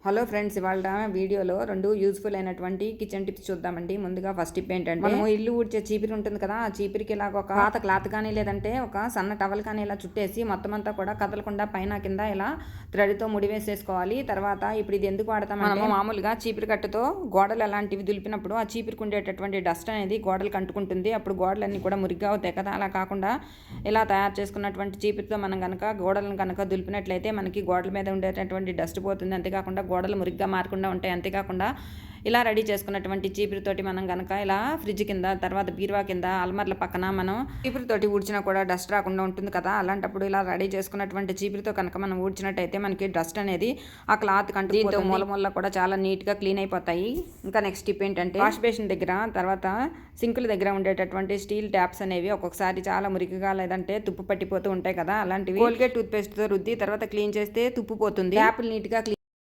Hello friends, ఇవాళ వీడియోలో 2 useful అయినటువంటి కిచెన్ టిప్స్ చూద్దామండి. ముందుగా ఫస్ట్ టిప్ ఏంటంటే, మనం ఇల్లు ఊడ్చే చీపిరి ఉంటుంది కదా, ఆ చీపిరికి ఇలాగ ఒక పాత క్లాత్ కానీ లేదంటే ఒక సన్న టవల్ కానీ ఇలా చుట్టేసి మొత్తం అంతా కూడా కదలకుండా పైన కింద ఇలా థ్రెడ్తో ముడివేసేసుకోవాలి. తర్వాత ఇప్పుడు ఇది ఎందుకు వాడతామంటే, మామూలుగా చీపిరి కట్టుతో గోడలు అలాంటివి దులిపినప్పుడు ఆ చీపిరికి ఉండేటటువంటి డస్ట్ అనేది గోడలకు అంటుకుంటుంది. అప్పుడు గోడలన్నీ కూడా మురిగ్గా అవుతాయి కదా. అలా కాకుండా ఇలా తయారు చేసుకున్నటువంటి చీపిరితో మనం కనుక గోడలను కనుక దులిపినట్లయితే మనకి గోడల మీద ఉండేటటువంటి డస్ట్ పోతుంది. అంతేకాకుండా గోడలు మురిగ్గా మారకుండా ఉంటాయి. అంతేకాకుండా ఇలా రెడీ చేసుకున్నటువంటి చీపురితోటి మనం కనుక ఇలా ఫ్రిడ్జ్ కింద, తర్వాత బీరువా కింద, అల్మర్ల పక్కన మనం చీపురితోటి ఊడ్చినా కూడా డస్ట్ రాకుండా ఉంటుంది కదా. అలాంటప్పుడు ఇలా రెడీ చేసుకున్నటువంటి చీపురితో కనుక మనం ఊడ్చినట్టయితే మనకి డస్ట్ అనేది ఆ క్లాత్ కంటూ దీంతో మూల కూడా చాలా నీట్గా క్లీన్ అయిపోతాయి. ఇంకా నెక్స్ట్ టిప్ ఏంటంటే, వాష్ బేసిన్ దగ్గర, తర్వాత సింకుల దగ్గర ఉండేటటువంటి స్టీల్ ట్యాప్స్ అనేవి ఒక్కొక్కసారి చాలా మురికిగా లేదంటే తుప్పు పట్టిపోతూ ఉంటాయి కదా. అలాంటివి కోల్గేట్ టూత్ పేస్ట్తో రుద్ది తర్వాత క్లీన్ చేస్తే తుప్పు పోతుంది. ట్యాప్లు నీట్గా